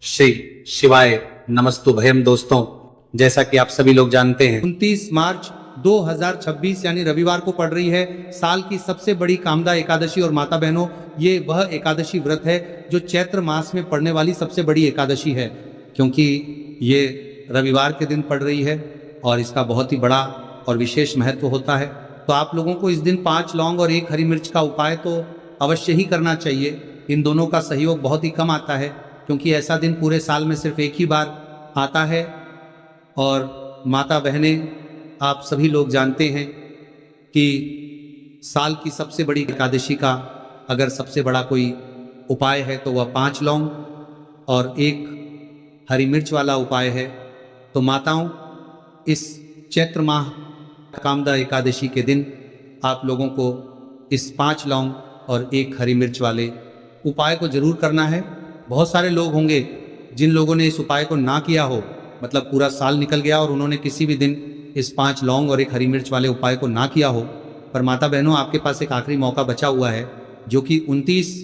श्री शिवाय नमस्तुभयम। दोस्तों, जैसा कि आप सभी लोग जानते हैं 29 मार्च 2026 यानी रविवार को पड़ रही है साल की सबसे बड़ी कामदा एकादशी। और माता बहनों, ये वह एकादशी व्रत है जो चैत्र मास में पड़ने वाली सबसे बड़ी एकादशी है, क्योंकि ये रविवार के दिन पड़ रही है और इसका बहुत ही बड़ा और विशेष महत्व होता है। तो आप लोगों को इस दिन 5 लौंग और 1 हरी मिर्च का उपाय तो अवश्य ही करना चाहिए। इन दोनों का सहयोग बहुत ही कम आता है, क्योंकि ऐसा दिन पूरे साल में सिर्फ एक ही बार आता है। और माता बहनें, आप सभी लोग जानते हैं कि साल की सबसे बड़ी एकादशी का अगर सबसे बड़ा कोई उपाय है तो वह 5 लौंग और 1 हरी मिर्च वाला उपाय है। तो माताओं, इस चैत्र माह कामदा एकादशी के दिन आप लोगों को इस 5 लौंग और 1 हरी मिर्च वाले उपाय को जरूर करना है। बहुत सारे लोग होंगे जिन लोगों ने इस उपाय को ना किया हो, मतलब पूरा साल निकल गया और उन्होंने किसी भी दिन इस 5 लौंग और 1 हरी मिर्च वाले उपाय को ना किया हो। पर माता बहनों, आपके पास एक आखिरी मौका बचा हुआ है, जो कि 29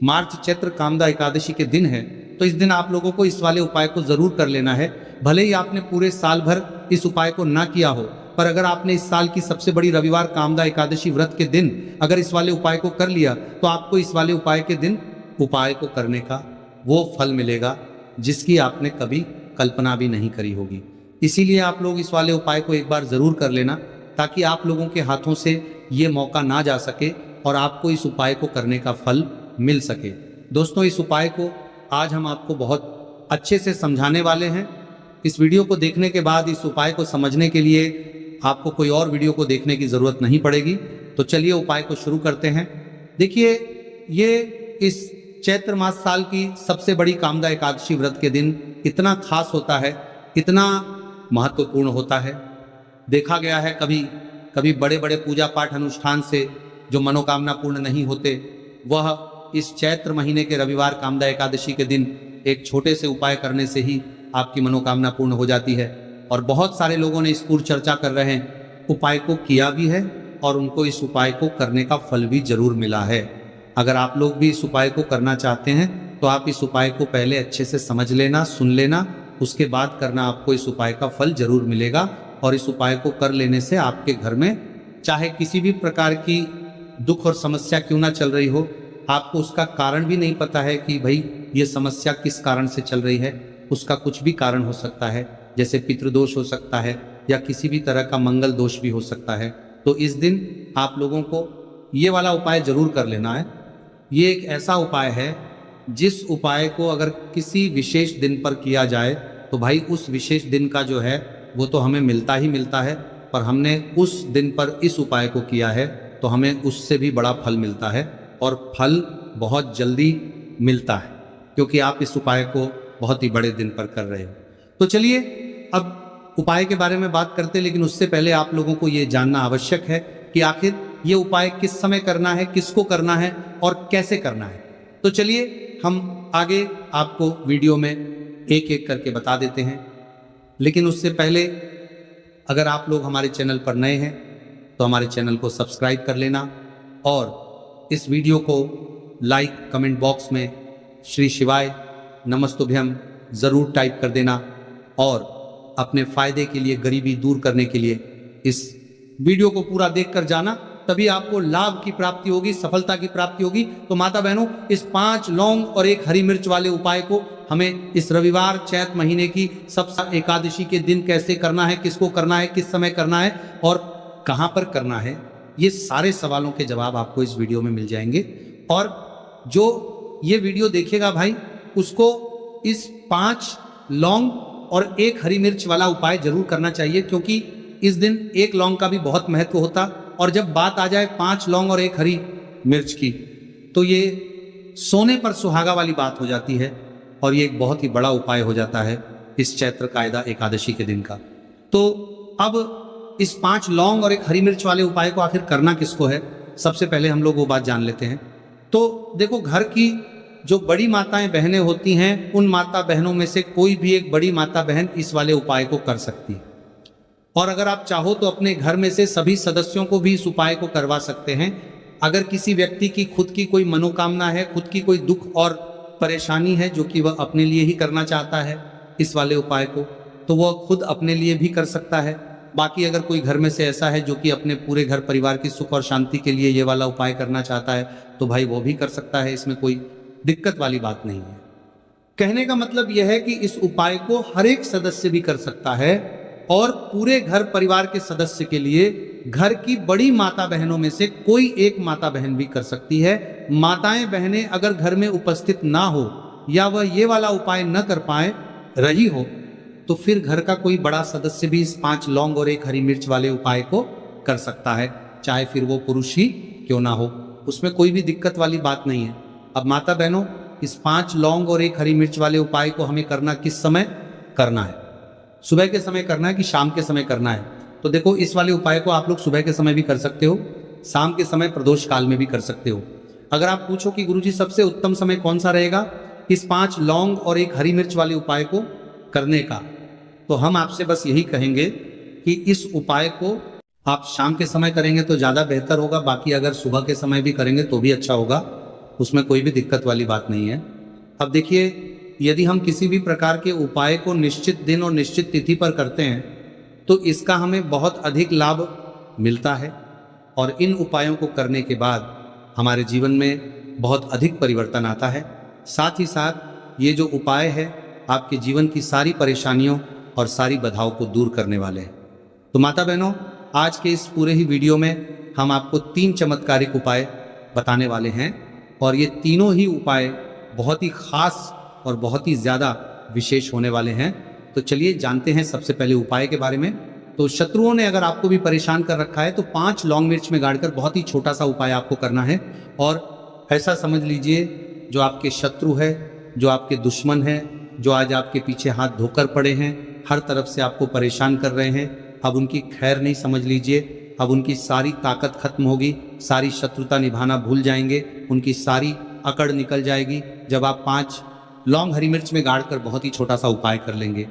मार्च चैत्र कामदा एकादशी के दिन है। तो इस दिन आप लोगों को इस वाले उपाय को जरूर कर लेना है। भले ही आपने पूरे साल भर इस उपाय को ना किया हो, पर अगर आपने इस साल की सबसे बड़ी रविवार कामदा एकादशी व्रत के दिन अगर इस वाले उपाय को कर लिया, तो आपको इस वाले उपाय के दिन उपाय को करने का वो फल मिलेगा जिसकी आपने कभी कल्पना भी नहीं करी होगी। इसीलिए आप लोग इस वाले उपाय को एक बार जरूर कर लेना, ताकि आप लोगों के हाथों से ये मौका ना जा सके और आपको इस उपाय को करने का फल मिल सके। दोस्तों, इस उपाय को आज हम आपको बहुत अच्छे से समझाने वाले हैं। इस वीडियो को देखने के बाद इस उपाय को समझने के लिए आपको कोई और वीडियो को देखने की जरूरत नहीं पड़ेगी। तो चलिए उपाय को शुरू करते हैं। देखिए, ये इस चैत्र मास साल की सबसे बड़ी कामदा एकादशी व्रत के दिन इतना खास होता है, इतना महत्वपूर्ण होता है। देखा गया है कभी बड़े बड़े पूजा पाठ अनुष्ठान से जो मनोकामना पूर्ण नहीं होते, वह इस चैत्र महीने के रविवार कामदा एकादशी के दिन एक छोटे से उपाय करने से ही आपकी मनोकामना पूर्ण हो जाती है। और बहुत सारे लोगों ने इस पूर्व चर्चा कर रहे हैं, उपाय को किया भी है और उनको इस उपाय को करने का फल भी जरूर मिला है। अगर आप लोग भी इस उपाय को करना चाहते हैं तो आप इस उपाय को पहले अच्छे से समझ लेना, सुन लेना, उसके बाद करना। आपको इस उपाय का फल जरूर मिलेगा। और इस उपाय को कर लेने से आपके घर में चाहे किसी भी प्रकार की दुख और समस्या क्यों ना चल रही हो, आपको उसका कारण भी नहीं पता है कि भाई ये समस्या किस कारण से चल रही है, उसका कुछ भी कारण हो सकता है। जैसे पितृदोष हो सकता है या किसी भी तरह का मंगल दोष भी हो सकता है। तो इस दिन आप लोगों को ये वाला उपाय जरूर कर लेना है। ये एक ऐसा उपाय है जिस उपाय को अगर किसी विशेष दिन पर किया जाए तो भाई उस विशेष दिन का जो है वो तो हमें मिलता ही मिलता है, पर हमने उस दिन पर इस उपाय को किया है तो हमें उससे भी बड़ा फल मिलता है। और फल बहुत जल्दी मिलता है, क्योंकि आप इस उपाय को बहुत ही बड़े दिन पर कर रहे हो। तो चलिए अब उपाय के बारे में बात करते हैं, लेकिन उससे पहले आप लोगों को ये जानना आवश्यक है कि आखिर ये उपाय किस समय करना है, किसको करना है और कैसे करना है। तो चलिए हम आगे आपको वीडियो में एक एक करके बता देते हैं। लेकिन उससे पहले अगर आप लोग हमारे चैनल पर नए हैं तो हमारे चैनल को सब्सक्राइब कर लेना और इस वीडियो को लाइक, कमेंट बॉक्स में श्री शिवाय नमस्तुभ्यम ज़रूर टाइप कर देना। और अपने फायदे के लिए, गरीबी दूर करने के लिए इस वीडियो को पूरा देखकर जाना, तभी आपको लाभ की प्राप्ति होगी, सफलता की प्राप्ति होगी। तो माता बहनों, इस 5 लौंग और 1 हरी मिर्च वाले उपाय को हमें इस रविवार चैत महीने की सबसे एकादशी के दिन कैसे करना है, किसको करना है, किस समय करना है और कहां पर करना है, ये सारे सवालों के जवाब आपको इस वीडियो में मिल जाएंगे। और जो ये वीडियो देखेगा भाई, उसको इस 5 लौंग और 1 हरी मिर्च वाला उपाय जरूर करना चाहिए, क्योंकि इस दिन 1 लौंग का भी बहुत महत्व होता। और जब बात आ जाए 5 लौंग और 1 हरी मिर्च की, तो ये सोने पर सुहागा वाली बात हो जाती है और ये एक बहुत ही बड़ा उपाय हो जाता है इस चैत्र कायदा एकादशी के दिन का। तो अब इस 5 लौंग और 1 हरी मिर्च वाले उपाय को आखिर करना किसको है, सबसे पहले हम लोग वो बात जान लेते हैं। तो देखो, घर की जो बड़ी माताएं बहनें होती हैं, उन माता बहनों में से कोई भी एक बड़ी माता बहन इस वाले उपाय को कर सकती है। और अगर आप चाहो तो अपने घर में से सभी सदस्यों को भी इस उपाय को करवा सकते हैं। अगर किसी व्यक्ति की खुद की कोई मनोकामना है, खुद की कोई दुख और परेशानी है जो कि वह अपने लिए ही करना चाहता है इस वाले उपाय को, तो वह खुद अपने लिए भी कर सकता है। बाकी अगर कोई घर में से ऐसा है जो कि अपने पूरे घर परिवार की सुख और शांति के लिए ये वाला उपाय करना चाहता है, तो भाई वो भी कर सकता है, इसमें कोई दिक्कत वाली बात नहीं है। कहने का मतलब यह है कि इस उपाय को हर एक सदस्य भी कर सकता है और पूरे घर परिवार के सदस्य के लिए घर की बड़ी माता बहनों में से कोई एक माता बहन भी कर सकती है। माताएं बहनें अगर घर में उपस्थित ना हो या वह ये वाला उपाय न कर पाए रही हो, तो फिर घर का कोई बड़ा सदस्य भी इस 5 लौंग और 1 हरी मिर्च वाले उपाय को कर सकता है, चाहे फिर वो पुरुष ही क्यों ना हो, उसमें कोई भी दिक्कत वाली बात नहीं है। अब माता बहनों, इस 5 लौंग और 1 हरी मिर्च वाले उपाय को हमें करना किस समय करना है? सुबह के समय करना है कि शाम के समय करना है? तो देखो, इस वाले उपाय को आप लोग सुबह के समय भी कर सकते हो, शाम के समय प्रदोष काल में भी कर सकते हो। अगर आप पूछो कि गुरुजी सबसे उत्तम समय कौन सा रहेगा इस 5 लौंग और 1 हरी मिर्च वाले उपाय को करने का, तो हम आपसे बस यही कहेंगे कि इस उपाय को आप शाम के समय करेंगे तो ज़्यादा बेहतर होगा। बाकी अगर सुबह के समय भी करेंगे तो भी अच्छा होगा, उसमें कोई भी दिक्कत वाली बात नहीं है। अब देखिए, यदि हम किसी भी प्रकार के उपाय को निश्चित दिन और निश्चित तिथि पर करते हैं तो इसका हमें बहुत अधिक लाभ मिलता है और इन उपायों को करने के बाद हमारे जीवन में बहुत अधिक परिवर्तन आता है। साथ ही साथ ये जो उपाय है आपके जीवन की सारी परेशानियों और सारी बाधाओं को दूर करने वाले हैं। तो माता बहनों, आज के इस पूरे ही वीडियो में हम आपको 3 चमत्कारिक उपाय बताने वाले हैं और ये तीनों ही उपाय बहुत ही खास और बहुत ही ज़्यादा विशेष होने वाले हैं। तो चलिए जानते हैं सबसे पहले उपाय के बारे में। तो शत्रुओं ने अगर आपको भी परेशान कर रखा है तो 5 लौंग मिर्च में गाड़कर बहुत ही छोटा सा उपाय आपको करना है। और ऐसा समझ लीजिए, जो आपके शत्रु है, जो आपके दुश्मन है, जो आज आपके पीछे हाथ धोकर पड़े हैं, हर तरफ से आपको परेशान कर रहे हैं, अब उनकी खैर नहीं समझ लीजिए। अब उनकी सारी ताकत खत्म होगी, सारी शत्रुता निभाना भूल जाएंगे, उनकी सारी अकड़ निकल जाएगी जब आप 5 लौंग हरी मिर्च में गाड़कर बहुत ही छोटा सा उपाय कर लेंगे।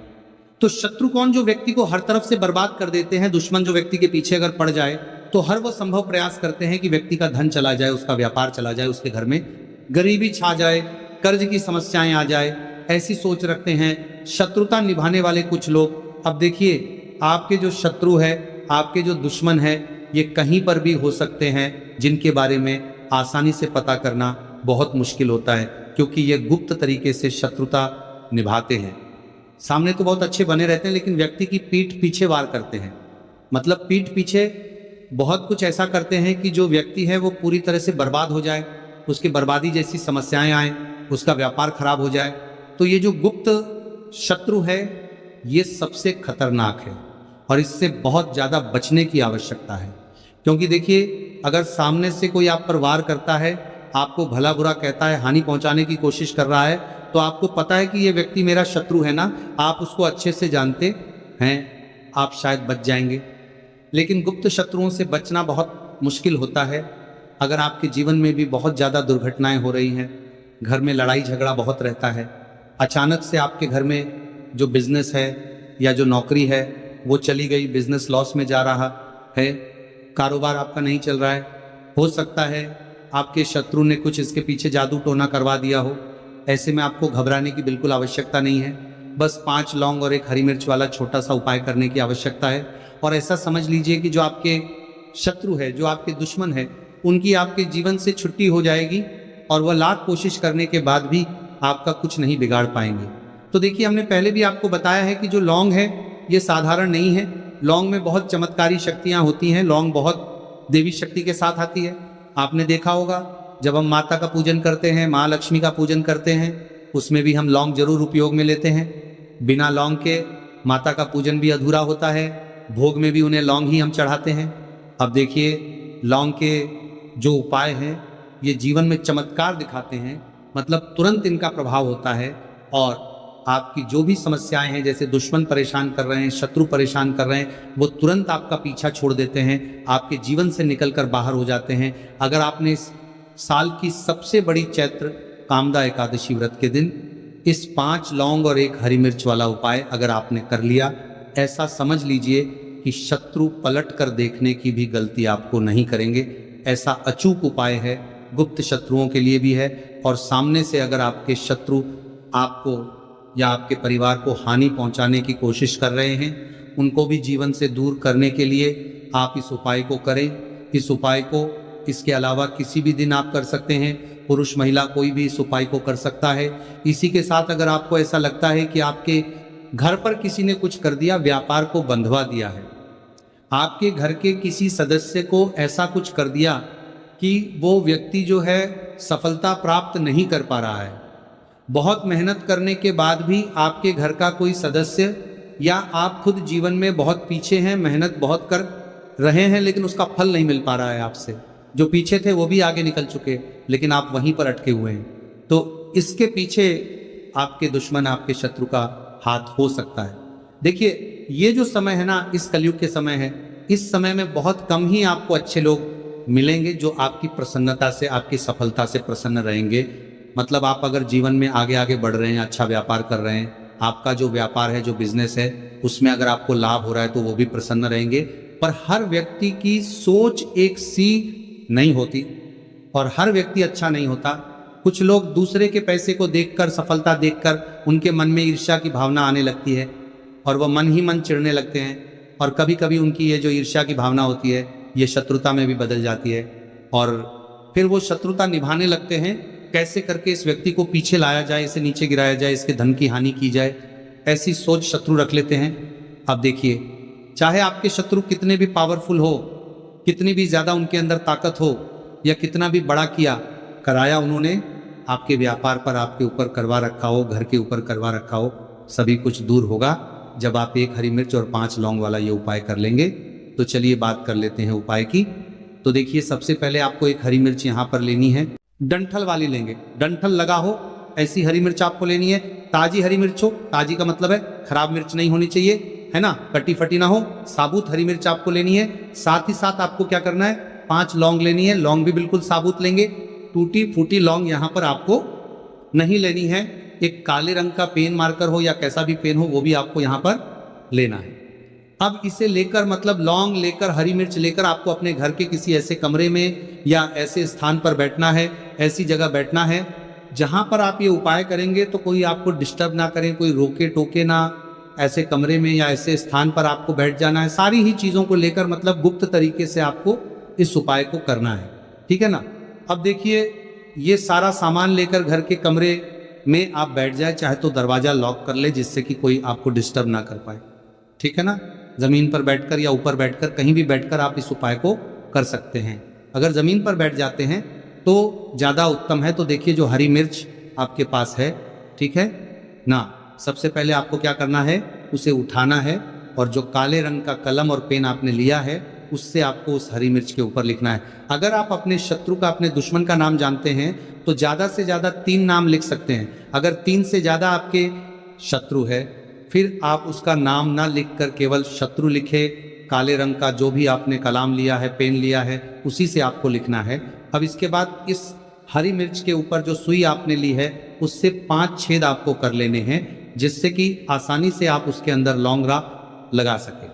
तो शत्रु कौन? जो व्यक्ति को हर तरफ से बर्बाद कर देते हैं। दुश्मन जो व्यक्ति के पीछे अगर पड़ जाए तो हर वो संभव प्रयास करते हैं कि व्यक्ति का धन चला जाए, उसका व्यापार चला जाए, उसके घर में गरीबी छा जाए, कर्ज की समस्याएं आ जाए, ऐसी सोच रखते हैं शत्रुता निभाने वाले कुछ लोग। अब देखिए, आपके जो शत्रु है, आपके जो दुश्मन है, ये कहीं पर भी हो सकते हैं, जिनके बारे में आसानी से पता करना बहुत मुश्किल होता है, क्योंकि ये गुप्त तरीके से शत्रुता निभाते हैं। सामने तो बहुत अच्छे बने रहते हैं, लेकिन व्यक्ति की पीठ पीछे वार करते हैं। मतलब पीठ पीछे बहुत कुछ ऐसा करते हैं कि जो व्यक्ति है वो पूरी तरह से बर्बाद हो जाए, उसकी बर्बादी जैसी समस्याएं आए, उसका व्यापार खराब हो जाए। तो ये जो गुप्त शत्रु है ये सबसे खतरनाक है और इससे बहुत ज़्यादा बचने की आवश्यकता है। क्योंकि देखिए, अगर सामने से कोई आप पर वार करता है, आपको भला बुरा कहता है, हानि पहुंचाने की कोशिश कर रहा है, तो आपको पता है कि ये व्यक्ति मेरा शत्रु है ना, आप उसको अच्छे से जानते हैं, आप शायद बच जाएंगे। लेकिन गुप्त शत्रुओं से बचना बहुत मुश्किल होता है। अगर आपके जीवन में भी बहुत ज़्यादा दुर्घटनाएं हो रही हैं, घर में लड़ाई झगड़ा बहुत रहता है, अचानक से आपके घर में जो बिजनेस है या जो नौकरी है वो चली गई, बिजनेस लॉस में जा रहा है, कारोबार आपका नहीं चल रहा है, हो सकता है आपके शत्रु ने कुछ इसके पीछे जादू टोना करवा दिया हो। ऐसे में आपको घबराने की बिल्कुल आवश्यकता नहीं है। बस 5 लौंग और 1 हरी मिर्च वाला छोटा सा उपाय करने की आवश्यकता है। और ऐसा समझ लीजिए कि जो आपके शत्रु है, जो आपके दुश्मन है, उनकी आपके जीवन से छुट्टी हो जाएगी और वह लाख कोशिश करने के बाद भी आपका कुछ नहीं बिगाड़ पाएंगे। तो देखिए, हमने पहले भी आपको बताया है कि जो लौंग है ये साधारण नहीं है। लौंग में बहुत चमत्कारी शक्तियाँ होती हैं। लौंग बहुत देवी शक्ति के साथ आती है। आपने देखा होगा, जब हम माता का पूजन करते हैं, माँ लक्ष्मी का पूजन करते हैं, उसमें भी हम लौंग जरूर उपयोग में लेते हैं। बिना लौंग के माता का पूजन भी अधूरा होता है। भोग में भी उन्हें लौंग ही हम चढ़ाते हैं। अब देखिए, लौंग के जो उपाय हैं ये जीवन में चमत्कार दिखाते हैं। मतलब तुरंत इनका प्रभाव होता है और आपकी जो भी समस्याएं हैं, जैसे दुश्मन परेशान कर रहे हैं, शत्रु परेशान कर रहे हैं, वो तुरंत आपका पीछा छोड़ देते हैं, आपके जीवन से निकलकर बाहर हो जाते हैं। अगर आपने इस साल की सबसे बड़ी चैत्र कामदा एकादशी व्रत के दिन इस 5 लौंग और 1 हरी मिर्च वाला उपाय अगर आपने कर लिया, ऐसा समझ लीजिए कि शत्रु पलट कर देखने की भी गलती आपको नहीं करेंगे। ऐसा अचूक उपाय है गुप्त शत्रुओं के लिए भी है, और सामने से अगर आपके शत्रु आपको या आपके परिवार को हानि पहुंचाने की कोशिश कर रहे हैं, उनको भी जीवन से दूर करने के लिए आप इस उपाय को करें। इस उपाय को इसके अलावा किसी भी दिन आप कर सकते हैं, पुरुष महिला कोई भी इस उपाय को कर सकता है। इसी के साथ अगर आपको ऐसा लगता है कि आपके घर पर किसी ने कुछ कर दिया, व्यापार को बंधवा दिया है, आपके घर के किसी सदस्य को ऐसा कुछ कर दिया कि वो व्यक्ति जो है सफलता प्राप्त नहीं कर पा रहा है, बहुत मेहनत करने के बाद भी आपके घर का कोई सदस्य या आप खुद जीवन में बहुत पीछे हैं, मेहनत बहुत कर रहे हैं लेकिन उसका फल नहीं मिल पा रहा है आपसे, जो पीछे थे वो भी आगे निकल चुके लेकिन आप वहीं पर अटके हुए हैं, तो इसके पीछे आपके दुश्मन, आपके शत्रु का हाथ हो सकता है। देखिए ये जो समय है ना, इस कलयुग के समय है, इस समय में बहुत कम ही आपको अच्छे लोग मिलेंगे जो आपकी प्रसन्नता से, आपकी सफलता से प्रसन्न रहेंगे। मतलब आप अगर जीवन में आगे आगे बढ़ रहे हैं, अच्छा व्यापार कर रहे हैं, आपका जो व्यापार है, जो बिजनेस है, उसमें अगर आपको लाभ हो रहा है तो वो भी प्रसन्न रहेंगे। पर हर व्यक्ति की सोच एक सी नहीं होती और हर व्यक्ति अच्छा नहीं होता। कुछ लोग दूसरे के पैसे को देखकर, सफलता देखकर उनके मन में ईर्ष्या की भावना आने लगती है और वह मन ही मन चिढ़ने लगते हैं, और कभी कभी उनकी ये जो ईर्ष्या की भावना होती है ये शत्रुता में भी बदल जाती है, और फिर वो शत्रुता निभाने लगते हैं, कैसे करके इस व्यक्ति को पीछे लाया जाए, इसे नीचे गिराया जाए, इसके धन की हानि की जाए, ऐसी सोच शत्रु रख लेते हैं। अब देखिए, चाहे आपके शत्रु कितने भी पावरफुल हो, कितनी भी ज्यादा उनके अंदर ताकत हो, या कितना भी बड़ा किया कराया उन्होंने आपके व्यापार पर, आपके ऊपर करवा रखा हो, घर के ऊपर करवा रखा हो, सभी कुछ दूर होगा जब आप 1 हरी मिर्च और 5 लौंग वाला ये उपाय कर लेंगे। तो चलिए बात कर लेते हैं उपाय की। तो देखिए, सबसे पहले आपको 1 हरी मिर्च यहाँ पर लेनी है, डंठल वाली लेंगे, डंठल लगा हो ऐसी हरी मिर्च आपको लेनी है। ताजी हरी मिर्च हो, ताजी का मतलब है खराब मिर्च नहीं होनी चाहिए, है ना, कटी फटी ना हो, साबुत हरी मिर्च आपको लेनी है। साथ ही साथ आपको क्या करना है, 5 लौंग लेनी है, लौंग भी बिल्कुल साबुत लेंगे, टूटी फूटी लौंग यहाँ पर आपको नहीं लेनी है। एक काले रंग का पेन मार्कर हो या कैसा भी पेन हो वो भी आपको यहाँ पर लेना है। अब इसे लेकर, मतलब लौंग लेकर, हरी मिर्च लेकर आपको अपने घर के किसी ऐसे कमरे में या ऐसे स्थान पर बैठना है, ऐसी जगह बैठना है जहां पर आप ये उपाय करेंगे तो कोई आपको डिस्टर्ब ना करें, कोई रोके टोके ना, ऐसे कमरे में या ऐसे स्थान पर आपको बैठ जाना है। सारी ही चीजों को लेकर, मतलब गुप्त तरीके से आपको इस उपाय को करना है, ठीक है ना। अब देखिए, ये सारा सामान लेकर घर के कमरे में आप बैठ जाए, चाहे तो दरवाजा लॉक कर ले जिससे कि कोई आपको डिस्टर्ब ना कर पाए, ठीक है ना। जमीन पर बैठकर या ऊपर बैठकर, कहीं भी बैठकर आप इस उपाय को कर सकते हैं। अगर जमीन पर बैठ जाते हैं तो ज्यादा उत्तम है। तो देखिए, जो हरी मिर्च आपके पास है, ठीक है ना, सबसे पहले आपको क्या करना है, उसे उठाना है, और जो काले रंग का कलम और पेन आपने लिया है उससे आपको उस हरी मिर्च के ऊपर लिखना है। अगर आप अपने शत्रु का, अपने दुश्मन का नाम जानते हैं तो ज्यादा से ज्यादा 3 नाम लिख सकते हैं। अगर 3 से ज्यादा आपके शत्रु है, फिर आप उसका नाम ना लिखकर केवल शत्रु लिखे, काले रंग का जो भी आपने कलाम लिया है, पेन लिया है, उसी से आपको लिखना है। अब इसके बाद इस हरी मिर्च के ऊपर जो सुई आपने ली है उससे 5 छेद आपको कर लेने हैं, जिससे कि आसानी से आप उसके अंदर लौंग लगा सके।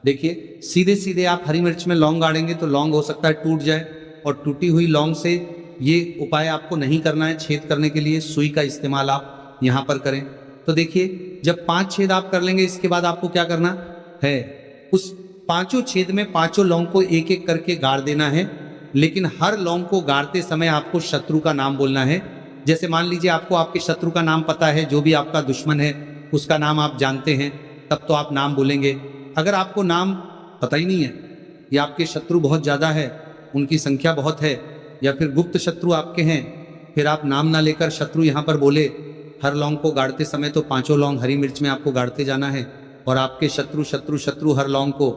देखिए, सीधे सीधे आप हरी मिर्च में लौंग गाड़ेंगे तो लौंग हो सकता है टूट जाए, और टूटी हुई लौंग से ये उपाय आपको नहीं करना है। छेद करने के लिए सुई का इस्तेमाल आप यहाँ पर करें। तो देखिए, जब 5 छेद आप कर लेंगे, इसके बाद आपको क्या करना है, उस 5 छेद में 5 लौंग को एक एक करके गाड़ देना है। लेकिन हर लौंग को गाड़ते समय आपको शत्रु का नाम बोलना है। जैसे मान लीजिए आपको आपके शत्रु का नाम पता है, जो भी आपका दुश्मन है उसका नाम आप जानते हैं, तब तो आप नाम बोलेंगे। अगर आपको नाम पता ही नहीं है, या आपके शत्रु बहुत ज़्यादा है, उनकी संख्या बहुत है, या फिर गुप्त शत्रु आपके हैं, फिर आप नाम ना लेकर शत्रु यहाँ पर बोले। हर लौंग को गाड़ते समय तो 5 लौंग हरी मिर्च में आपको गाड़ते जाना है, और आपके शत्रु शत्रु शत्रु हर लौंग को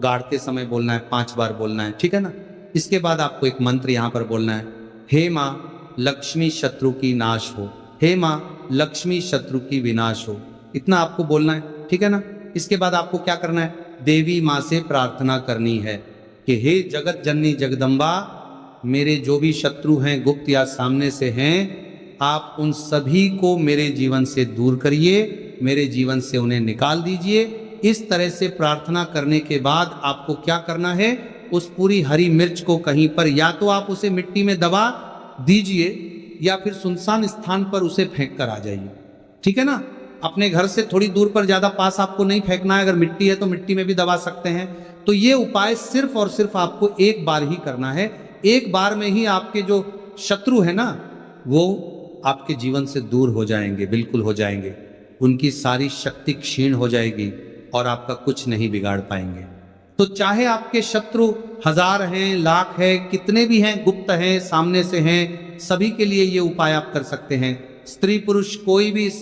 गाड़ते समय बोलना है, 5 बार बोलना है, ठीक है ना। इसके बाद आपको एक मंत्र यहाँ पर बोलना है, हे माँ लक्ष्मी शत्रु की नाश हो, हे माँ लक्ष्मी शत्रु की विनाश हो, इतना आपको बोलना है, ठीक है ना। इसके बाद आपको क्या करना है, देवी माँ से प्रार्थना करनी है कि हे जगत जननी जगदम्बा, मेरे जो भी शत्रु हैं, गुप्त या सामने से हैं, आप उन सभी को मेरे जीवन से दूर करिए, मेरे जीवन से उन्हें निकाल दीजिए। इस तरह से प्रार्थना करने के बाद आपको क्या करना है, उस पूरी हरी मिर्च को कहीं पर, या तो आप उसे मिट्टी में दबा दीजिए या फिर सुनसान स्थान पर उसे फेंक कर आ जाइए। ठीक है ना, अपने घर से थोड़ी दूर पर ज्यादा पास आपको नहीं फेंकना है। अगर मिट्टी है तो मिट्टी में भी दबा सकते हैं। तो ये उपाय सिर्फ और सिर्फ आपको एक बार ही करना है। एक बार में ही आपके जो शत्रु है ना, वो आपके जीवन से दूर हो जाएंगे, बिल्कुल हो जाएंगे। उनकी सारी शक्ति क्षीण हो जाएगी और आपका कुछ नहीं बिगाड़ पाएंगे। तो चाहे आपके शत्रु 1000 हैं, लाख है, कितने भी हैं, गुप्त हैं, सामने से हैं, सभी के लिए ये उपाय आप कर सकते हैं। स्त्री पुरुष कोई भी इस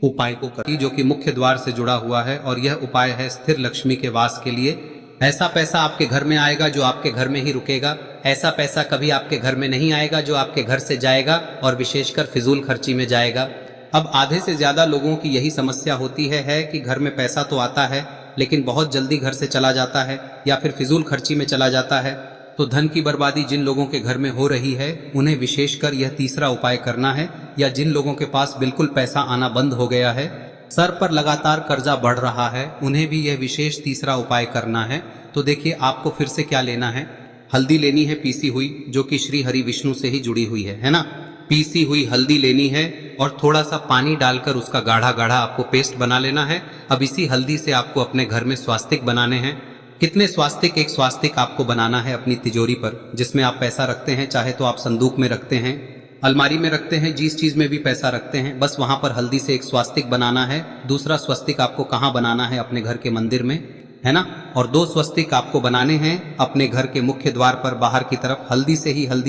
उपाय को कर, जो कि मुख्य द्वार से जुड़ा हुआ है। और यह उपाय है स्थिर लक्ष्मी के वास के लिए। ऐसा पैसा आपके घर में आएगा जो आपके घर में ही रुकेगा। ऐसा पैसा कभी आपके घर में नहीं आएगा जो आपके घर से जाएगा और विशेषकर फिजूल खर्ची में जाएगा। अब आधे से ज्यादा लोगों की यही समस्या होती है कि घर में पैसा तो आता है लेकिन बहुत जल्दी घर से चला जाता है या फिर फिजूल खर्ची में चला जाता है। तो धन की बर्बादी जिन लोगों के घर में हो रही है उन्हें विशेषकर यह तीसरा उपाय करना है। या जिन लोगों के पास बिल्कुल पैसा आना बंद हो गया है, सर पर लगातार कर्जा बढ़ रहा है, उन्हें भी यह विशेष तीसरा उपाय करना है। तो देखिए आपको फिर से क्या लेना है। हल्दी लेनी है पीसी हुई, जो कि श्री हरि विष्णु से ही जुड़ी हुई है ना। पीसी हुई हल्दी लेनी है और थोड़ा सा पानी डालकर उसका गाढ़ा गाढ़ा आपको पेस्ट बना लेना है। अब इसी हल्दी से आपको अपने घर में स्वास्तिक बनाने हैं। कितने स्वास्तिक? एक स्वास्तिक आपको बनाना है अपनी तिजोरी पर, जिसमें आप पैसा रखते हैं। चाहे तो आप संदूक में रखते हैं, अलमारी में रखते हैं, जिस चीज में भी पैसा रखते हैं, बस वहां पर हल्दी से एक स्वास्तिक बनाना है। दूसरा स्वस्तिक आपको कहाँ बनाना है? अपने घर के मंदिर में, है ना। और 2 स्वस्तिक आपको बनाने हैं अपने घर के मुख्य द्वार पर बाहर की तरफ। हल्दी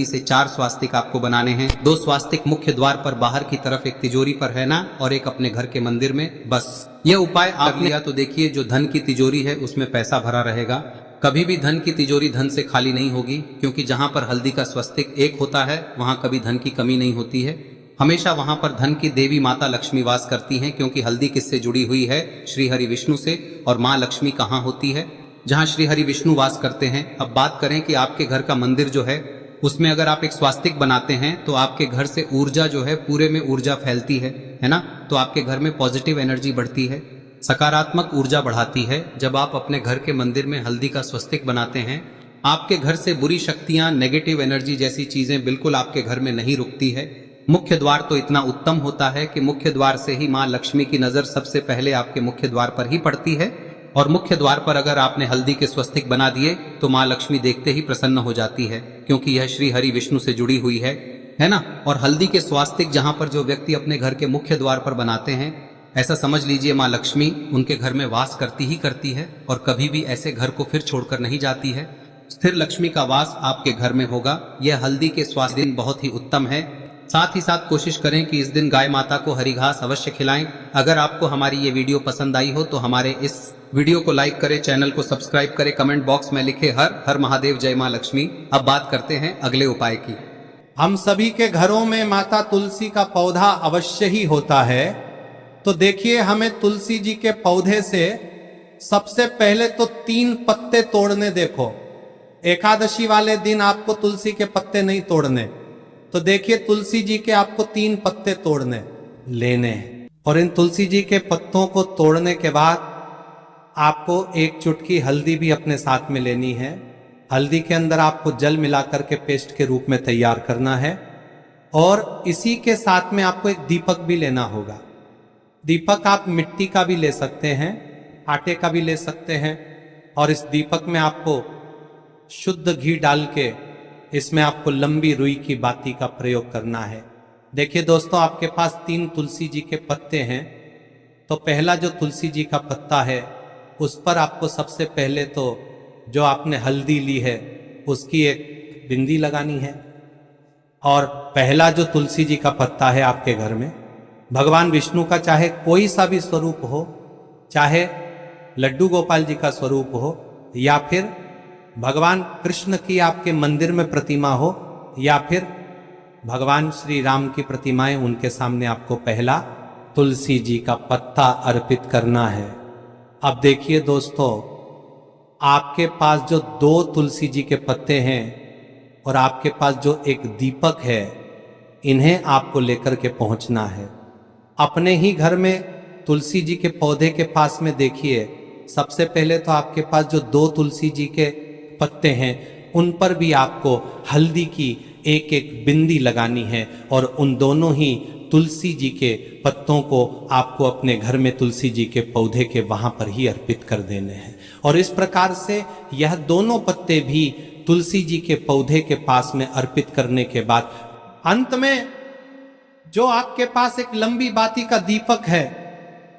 से 4 स्वास्तिक आपको बनाने हैं। 2 स्वास्तिक मुख्य द्वार पर बाहर की तरफ, एक तिजोरी पर, है ना, और एक अपने घर के मंदिर में। बस यह उपाय आप लिया तो देखिए जो धन की तिजोरी है उसमें पैसा भरा रहेगा। कभी भी धन की तिजोरी धन से खाली नहीं होगी, क्योंकि जहां पर हल्दी का स्वस्तिक एक होता है वहां कभी धन की कमी नहीं होती है। हमेशा वहां पर धन की देवी माता लक्ष्मी वास करती हैं, क्योंकि हल्दी किससे जुड़ी हुई है? श्री हरि विष्णु से। और माँ लक्ष्मी कहाँ होती है? जहाँ श्री हरि विष्णु वास करते हैं। अब बात करें कि आपके घर का मंदिर जो है उसमें अगर आप एक स्वास्तिक बनाते हैं तो आपके घर से ऊर्जा जो है, पूरे में ऊर्जा फैलती है ना। तो आपके घर में पॉजिटिव एनर्जी बढ़ती है, सकारात्मक ऊर्जा बढ़ाती है। जब आप अपने घर के मंदिर में हल्दी का स्वस्तिक बनाते हैं, आपके घर से बुरी शक्तियां, नेगेटिव एनर्जी जैसी चीजें बिल्कुल आपके घर में नहीं रुकती है। मुख्य द्वार तो इतना उत्तम होता है कि मुख्य द्वार से ही माँ लक्ष्मी की नजर सबसे पहले आपके मुख्य द्वार पर ही पड़ती है। और मुख्य द्वार पर अगर आपने हल्दी के स्वस्तिक बना दिए तो माँ लक्ष्मी देखते ही प्रसन्न हो जाती है, क्योंकि यह श्री हरि विष्णु से जुड़ी हुई है ना। और हल्दी के स्वास्तिक जहां पर जो व्यक्ति अपने घर के मुख्य द्वार पर बनाते हैं, ऐसा समझ लीजिए माँ लक्ष्मी उनके घर में वास करती ही करती है और कभी भी ऐसे घर को फिर छोड़कर नहीं जाती है। स्थिर लक्ष्मी का वास आपके घर में होगा। यह हल्दी के स्वास्थ्य दिन बहुत ही उत्तम है। साथ ही साथ कोशिश करें कि इस दिन गाय माता को हरी घास अवश्य खिलाएं। अगर आपको हमारी ये वीडियो पसंद आई हो तो हमारे इस वीडियो को लाइक करें, चैनल को सब्सक्राइब करें, कमेंट बॉक्स में लिखे हर हर महादेव, जय माँ लक्ष्मी। अब बात करते हैं अगले उपाय की। हम सभी के घरों में माता तुलसी का पौधा अवश्य ही होता है। तो देखिए, हमें तुलसी जी के पौधे से सबसे पहले तो 3 पत्ते तोड़ने। देखो, एकादशी वाले दिन आपको तुलसी के पत्ते नहीं तोड़ने। तो देखिए, तुलसी जी के आपको 3 पत्ते तोड़ने लेने, और इन तुलसी जी के पत्तों को तोड़ने के बाद आपको एक चुटकी हल्दी भी अपने साथ में लेनी है। हल्दी के अंदर आपको जल मिलाकर के पेस्ट के रूप में तैयार करना है। और इसी के साथ में आपको एक दीपक भी लेना होगा। दीपक आप मिट्टी का भी ले सकते हैं, आटे का भी ले सकते हैं। और इस दीपक में आपको शुद्ध घी डाल के इसमें आपको लंबी रुई की बाती का प्रयोग करना है। देखिए दोस्तों, आपके पास 3 तुलसी जी के पत्ते हैं। तो पहला जो तुलसी जी का पत्ता है उस पर आपको सबसे पहले तो जो आपने हल्दी ली है उसकी एक बिंदी लगानी है। और पहला जो तुलसी जी का पत्ता है आपके घर में, भगवान विष्णु का चाहे कोई सा भी स्वरूप हो, चाहे लड्डू गोपाल जी का स्वरूप हो, या फिर भगवान कृष्ण की आपके मंदिर में प्रतिमा हो, या फिर भगवान श्री राम की प्रतिमाएं, उनके सामने आपको पहला तुलसी जी का पत्ता अर्पित करना है। अब देखिए दोस्तों, आपके पास जो 2 तुलसी जी के पत्ते हैं और आपके पास जो एक दीपक है, इन्हें आपको लेकर के पहुंचना है। अपने ही घर में तुलसी जी के पौधे के पास में देखिए, सबसे पहले तो आपके पास जो 2 तुलसी जी के पत्ते हैं उन पर भी आपको हल्दी की एक एक बिंदी लगानी है और उन दोनों ही तुलसी जी के पत्तों को आपको अपने घर में तुलसी जी के पौधे के वहां पर ही अर्पित कर देने हैं। और इस प्रकार से यह दोनों पत्ते भी तुलसी जी के पौधे के पास में अर्पित करने के बाद अंत में जो आपके पास एक लंबी बाती का दीपक है,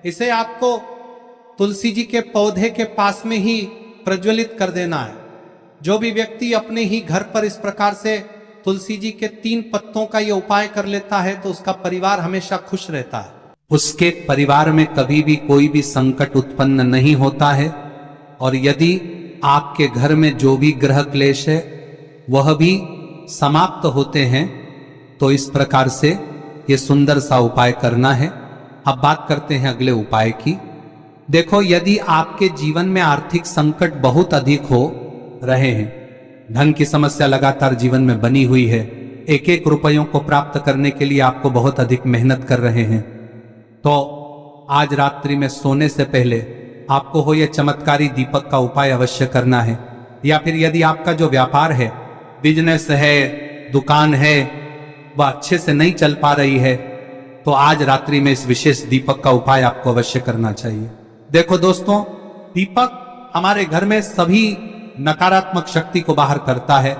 इसे आपको तुलसी जी के पौधे के पास में ही प्रज्वलित कर देना है। जो भी व्यक्ति अपने ही घर पर इस प्रकार से तुलसी जी के 3 पत्तों का ये उपाय कर लेता है तो उसका परिवार हमेशा खुश रहता है, उसके परिवार में कभी भी कोई भी संकट उत्पन्न नहीं होता है। और यदि आपके घर में जो भी ग्रह क्लेश है वह भी समाप्त होते हैं, तो इस प्रकार से ये सुंदर सा उपाय करना है। अब बात करते हैं अगले उपाय की। देखो, यदि आपके जीवन में आर्थिक संकट बहुत अधिक हो रहे हैं, धन की समस्या लगातार जीवन में बनी हुई है, एक एक रुपयों को प्राप्त करने के लिए आपको बहुत अधिक मेहनत कर रहे हैं, तो आज रात्रि में सोने से पहले आपको हो यह चमत्कारी दीपक का उपाय अवश्य करना है। या फिर यदि आपका जो व्यापार है, बिजनेस है, दुकान है, वह अच्छे से नहीं चल पा रही है, तो आज रात्रि में इस विशेष दीपक का उपाय आपको अवश्य करना चाहिए। देखो दोस्तों, दीपक हमारे घर में सभी नकारात्मक शक्ति को बाहर करता है